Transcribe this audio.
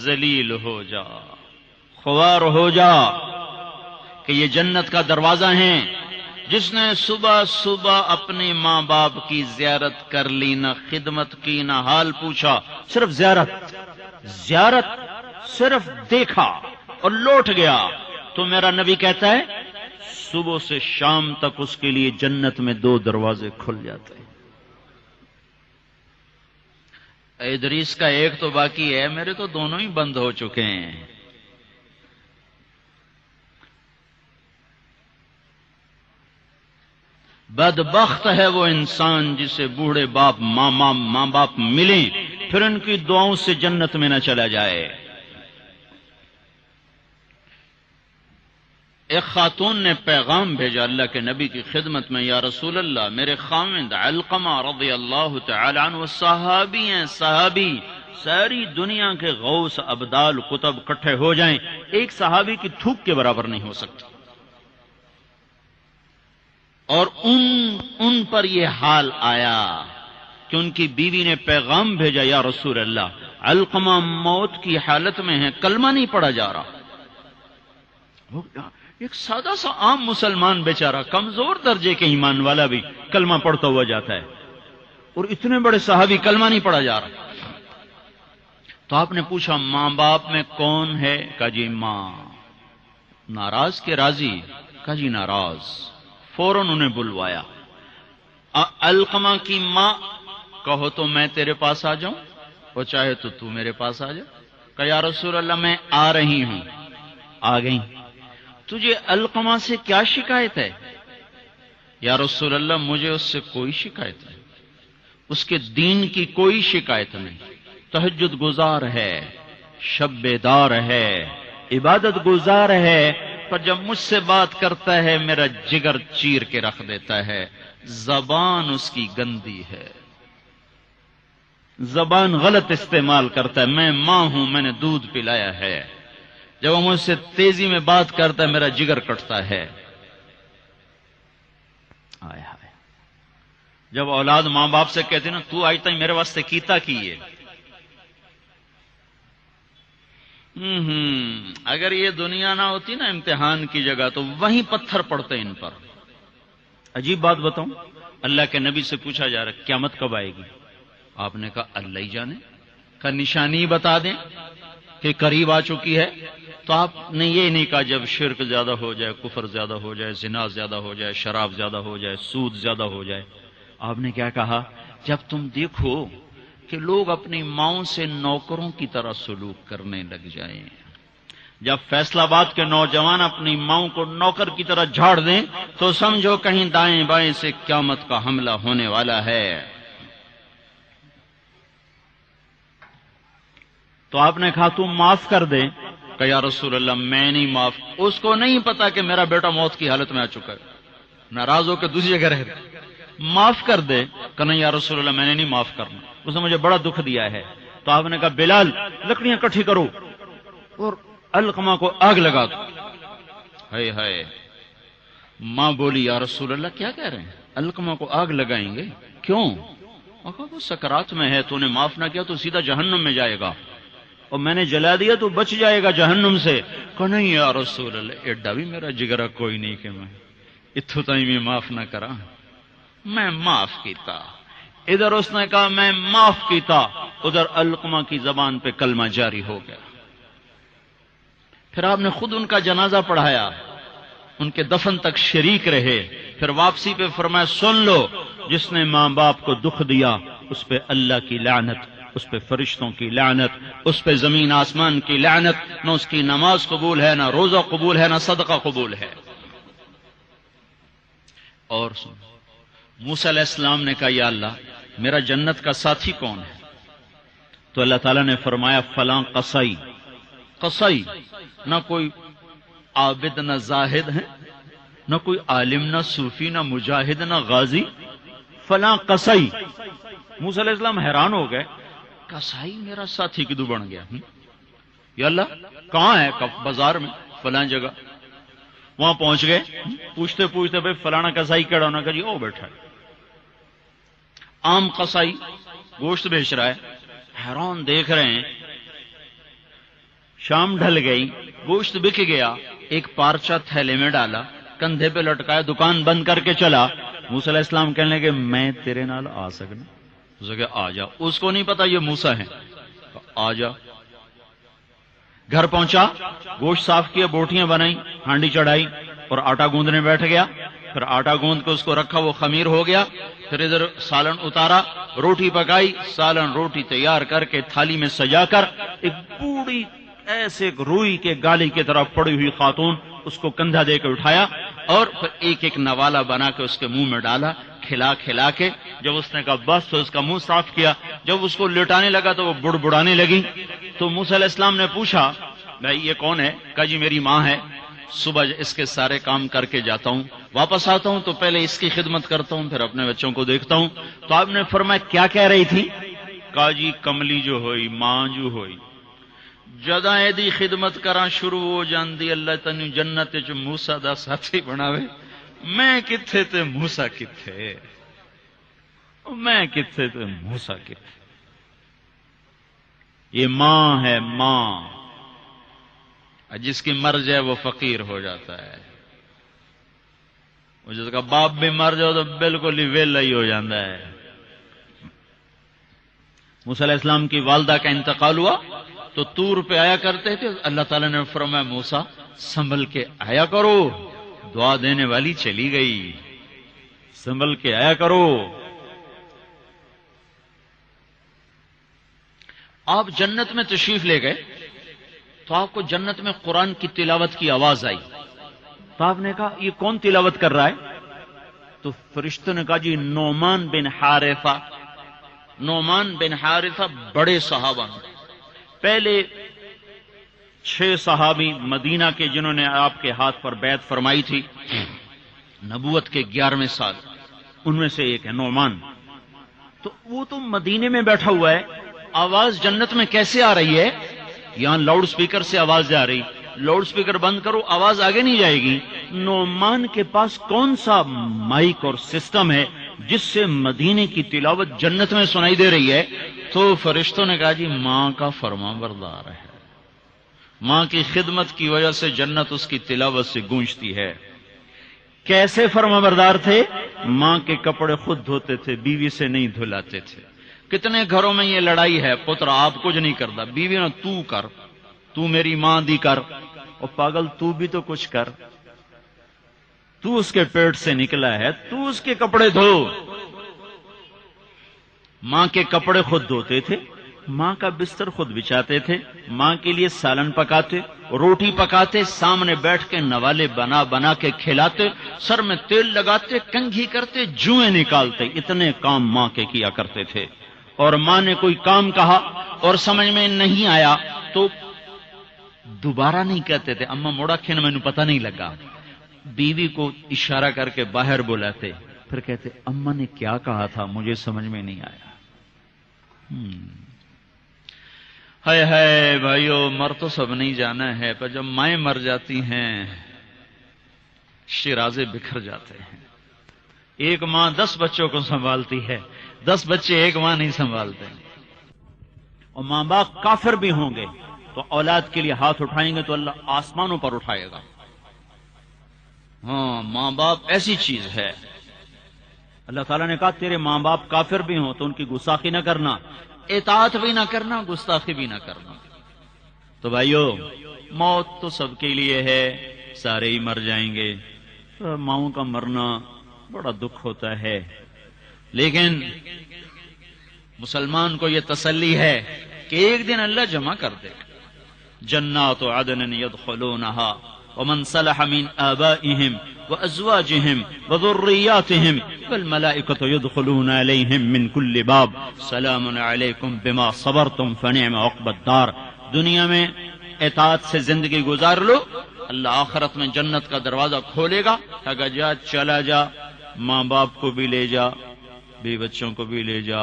ذلیل ہو جا، خوار ہو جا کہ یہ جنت کا دروازہ ہیں۔ جس نے صبح صبح اپنے ماں باپ کی زیارت کر لی، نہ خدمت کی نہ حال پوچھا، صرف زیارت صرف دیکھا اور لوٹ گیا، تو میرا نبی کہتا ہے صبح سے شام تک اس کے لیے جنت میں 2 دروازے کھل جاتے ہیں۔ ادریس کا ایک تو باقی ہے، میرے تو دونوں ہی بند ہو چکے ہیں۔ بدبخت ہے وہ انسان جسے بوڑھے باپ ماں باپ ملیں پھر ان کی دعاؤں سے جنت میں نہ چلا جائے۔ ایک خاتون نے پیغام بھیجا اللہ کے نبی کی خدمت میں، یا رسول اللہ، میرے خاوند علقمہ رضی اللہ تعالی عنہ صحابی ہیں، صحابی، ساری دنیا کے غوث ابدال کتب کٹھے ہو جائیں، ایک صحابی کی تھوک کے برابر نہیں ہو سکتی۔ اور ان پر یہ حال آیا کہ ان کی بیوی نے پیغام بھیجا، یا رسول اللہ، علقمہ موت کی حالت میں ہے، کلمہ نہیں پڑھا جا رہا۔ ایک سادہ سا عام مسلمان بیچارہ، کمزور درجے کے ایمان والا بھی کلمہ پڑھتا ہوا جاتا ہے، اور اتنے بڑے صحابی کلمہ نہیں پڑھا جا رہا۔ تو آپ نے پوچھا ماں باپ میں کون ہے؟ کہا جی ماں۔ ناراض کے راضی؟ کہا جی ناراض۔ فوراً انہیں بلوایا۔ علقمہ کی ماں، کہو تو میں تیرے پاس آ جاؤں، اور چاہے تو تو میرے پاس آ جا۔ کہا یا رسول اللہ میں آ رہی ہوں۔ آ گئی۔ تجھے علقمہ سے کیا شکایت ہے؟ یا رسول اللہ مجھے اس سے کوئی شکایت نہیں، اس کے دین کی کوئی شکایت نہیں، تہجد گزار ہے، شب بیدار ہے، عبادت گزار ہے، پر جب مجھ سے بات کرتا ہے میرا جگر چیر کے رکھ دیتا ہے، زبان اس کی گندی ہے، زبان غلط استعمال کرتا ہے۔ میں ماں ہوں، میں نے دودھ پلایا ہے، جب وہ مجھ سے تیزی میں بات کرتا ہے میرا جگر کٹتا ہے۔ آئے ہائے، جب اولاد ماں باپ سے کہتے نا تو آج تک میرے واسطے کیتا کی ہے، اگر یہ دنیا نہ ہوتی نا امتحان کی جگہ تو وہیں پتھر پڑتے ان پر۔ عجیب بات بتاؤں، اللہ کے نبی سے پوچھا جا رہا قیامت کب آئے گی؟ آپ نے کہا اللہ ہی جانے، کا نشانی بتا دیں کہ قریب آ چکی ہے؟ تو آپ نے یہ نہیں کہا جب شرک زیادہ ہو جائے، کفر زیادہ ہو جائے، زنا زیادہ ہو جائے، شراب زیادہ ہو جائے، سود زیادہ ہو جائے۔ آپ نے کیا کہا؟ جب تم دیکھو کہ لوگ اپنی ماؤں سے نوکروں کی طرح سلوک کرنے لگ جائیں، جب فیصلہ آباد کے نوجوان اپنی ماؤں کو نوکر کی طرح جھاڑ دیں، تو سمجھو کہیں دائیں بائیں سے قیامت کا حملہ ہونے والا ہے۔ تو آپ نے کہا تم معاف کر دیں؟ کہ یا رسول اللہ میں نہیں معاف۔ اس کو نہیں پتا کہ میرا بیٹا موت کی حالت میں آ چکا ہے، ناراض ہو کے دوسری جگہ رہ گئے۔ معاف کر دے؟ کہ نہیں یا رسول اللہ میں نے نہیں معاف کرنا، اس نے مجھے بڑا دکھ دیا ہے۔ تو آپ نے کہا بلال لکڑیاں اکٹھی کرو اور علقمہ کو آگ لگا دو۔ ہائے ہائے، ماں بولی یا رسول اللہ کیا کہہ رہے ہیں، علقمہ کو آگ لگائیں گے؟ کیوں؟ وہ سکرات میں ہے، تو نے معاف نہ کیا تو سیدھا جہنم میں جائے گا، اور میں نے جلا دیا تو بچ جائے گا جہنم سے۔ کہ نہیں یا رسول اللہ، ایڈا بھی میرا جگرا کوئی نہیں کہ میں اتھو تائیں میں معاف نہ کرا۔ میں معاف کیتا۔ ادھر اس نے کہا میں معاف کیتا، ادھر علقمہ کی زبان پہ کلمہ جاری ہو گیا۔ پھر آپ نے خود ان کا جنازہ پڑھایا، ان کے دفن تک شریک رہے، پھر واپسی پہ فرمایا سن لو، جس نے ماں باپ کو دکھ دیا اس پہ اللہ کی لعنت، اس پہ فرشتوں کی لعنت، اس پہ زمین آسمان کی لعنت، نہ اس کی نماز قبول ہے، نہ روزہ قبول ہے، نہ صدقہ قبول ہے۔ اور سن، موسیٰ علیہ السلام نے کہا یا اللہ میرا جنت کا ساتھی کون ہے؟ تو اللہ تعالیٰ نے فرمایا فلاں قصائی۔ قصائی نہ کوئی عابد نہ زاہد ہے، نہ کوئی عالم نہ صوفی نہ مجاہد نہ غازی، فلاں قصائی۔ موسیٰ علیہ السلام حیران ہو گئے، قصائی میرا ساتھی کدو بن گیا؟ یا اللہ کہاں ہے؟ بازار میں فلاں جگہ۔ وہاں پہنچ گئے، پوچھتے پوچھتے بھائی فلانا قصائی کہڑا ہونا؟ کہ جی او بیٹھا ہے۔ عام قصائی گوشت بیچ رہا ہے، حیران دیکھ رہے ہیں شام ڈھل گئی، گوشت بک گیا، ایک پارچہ تھیلے میں ڈالا، کندھے پہ لٹکایا، دکان بند کر کے چلا۔ موسیٰ علیہ السلام کہنے لگے میں تیرے نال آ سکنا؟ اس نے کہا آ جا۔ اس کو نہیں پتا یہ موسیٰ ہیں، آ جا۔ گھر پہنچا، گوشت صاف کیا، بوٹیاں بنائی، ہانڈی چڑھائی اور آٹا گوندنے بیٹھ گیا۔ پھر آٹا گوند کے اس کو رکھا، وہ خمیر ہو گیا۔ پھر ادھر سالن اتارا، روٹی پکائی، سالن روٹی تیار کر کے تھالی میں سجا کر ایک بوڑھی ایسے ایک روئی کے گالی کی طرح پڑی ہوئی خاتون، اس کو کندھا دے کے اٹھایا اور پھر ایک ایک نوالا بنا کے اس کے منہ میں ڈالا، کھلا کھلا کے۔ جب اس نے کہا بس تو اس کا منہ صاف کیا۔ جب اس کو لٹانے لگا تو وہ بڑبڑانے لگی۔ تو موسیٰ علیہ السلام نے پوچھا بھائی یہ کون ہے؟ کہا جی میری ماں ہے، صبح اس کے سارے کام کر کے جاتا ہوں، واپس آتا ہوں تو پہلے اس کی خدمت کرتا ہوں، پھر اپنے بچوں کو دیکھتا ہوں۔ تو آپ نے فرمایا کیا کہہ رہی تھی؟ کہا جی کملی جو ہوئی، ماں جو ہوئی، جدا ایدی خدمت کراں شروع ہو جاندی، اللہ تینو جنت وچ موسیٰ دا ساتھی بناوے۔ میں کتھے تے موسیٰ کتھے، میں کتھے تے موسیٰ کتھے۔ یہ ماں ہے، ماں، جس کی مر جائے وہ فقیر ہو جاتا ہے، جس کا باپ بھی مر جائے تو بالکل ہی ویلا ہی ہو جاتا ہے۔ موسیٰ علیہ السلام کی والدہ کا انتقال ہوا تو طور پہ آیا کرتے تھے، اللہ تعالیٰ نے فرمایا موسیٰ سنبھل کے آیا کرو، دعا دینے والی چلی گئی، سنبھل کے آیا کرو۔ آپ جنت میں تشریف لے گئے تو آپ کو جنت میں قرآن کی تلاوت کی آواز آئی، تو آپ نے کہا یہ کون تلاوت کر رہا ہے؟ تو فرشتوں نے کہا جی نعمان بن حارثہ۔ نعمان بن حارثہ بڑے صحابہ ہیں، پہلے 6 صحابی مدینہ کے جنہوں نے آپ کے ہاتھ پر بیعت فرمائی تھی نبوت کے 11ویں سال، ان میں سے ایک ہے نعمان۔ تو وہ تو مدینے میں بیٹھا ہوا ہے، آواز جنت میں کیسے آ رہی ہے؟ یہاں لاؤڈ سپیکر سے آواز جا رہی، لاؤڈ سپیکر بند کرو آواز آگے نہیں جائے گی۔ نعمان کے پاس کون سا مائک اور سسٹم ہے جس سے مدینے کی تلاوت جنت میں سنائی دے رہی ہے؟ تو فرشتوں نے کہا جی ماں کا فرما بردار ہے، ماں کی خدمت کی وجہ سے جنت اس کی تلاوت سے گونجتی ہے۔ کیسے فرما بردار تھے؟ ماں کے کپڑے خود دھوتے تھے، بیوی سے نہیں دھلاتے تھے۔ کتنے گھروں میں یہ لڑائی ہے، پتر آپ کچھ نہیں کرتا، بیوی نے تو کر، تو میری ماں دی کر، اور پاگل تو بھی تو کچھ کر، تو اس کے پیٹ سے نکلا ہے، تو اس کے کپڑے دھو۔ ماں کے کپڑے خود دھوتے تھے، ماں کا بستر خود بچھاتے تھے، ماں کے لیے سالن پکاتے، روٹی پکاتے، سامنے بیٹھ کے نوالے بنا بنا کے کھلاتے، سر میں تیل لگاتے، کنگھی کرتے، جوئیں نکالتے، اتنے کام ماں کے کیا کرتے تھے۔ اور ماں نے کوئی کام کہا اور سمجھ میں نہیں آیا تو دوبارہ نہیں کہتے تھے اماں موڑا کھین میں نے پتہ نہیں لگا، بیوی کو اشارہ کر کے باہر بلاتے، پھر کہتے اماں نے کیا کہا تھا مجھے سمجھ میں نہیں آیا۔ ہائے ہائے بھائیو، مر تو سب نہیں جانا ہے، پر جب مائیں مر جاتی ہیں شیرازے بکھر جاتے ہیں۔ ایک ماں 10 بچوں کو سنبھالتی ہے، 10 بچے ایک ماں نہیں سنبھالتے۔ اور ماں باپ کافر بھی ہوں گے تو اولاد کے لیے ہاتھ اٹھائیں گے تو اللہ آسمانوں پر اٹھائے گا۔ ہاں، ماں باپ ایسی چیز ہے۔ اللہ تعالیٰ نے کہا تیرے ماں باپ کافر بھی ہوں تو ان کی گستاخی نہ کرنا، اطاعت بھی نہ کرنا، گستاخی بھی نہ کرنا۔ تو بھائیو، موت تو سب کے لیے ہے، سارے ہی مر جائیں گے۔ ماؤں کا مرنا بڑا دکھ ہوتا ہے، لیکن مسلمان کو یہ تسلی ہے کہ ایک دن اللہ جمع کر دے گا۔ جنات عدن يدخلونها ومن صلح من آبائهم وأزواجهم وذرياتهم والملائكة يدخلون عليهم من كل باب سلام عليكم بما صبرتم فنعم عقبى الدار۔ دنیا میں اطاعت سے زندگی گزار لو، اللہ آخرت میں جنت کا دروازہ کھولے گا، اگر جا چلا جا، ماں باپ کو بھی لے جا، بیوی بچوں کو بھی لے جا،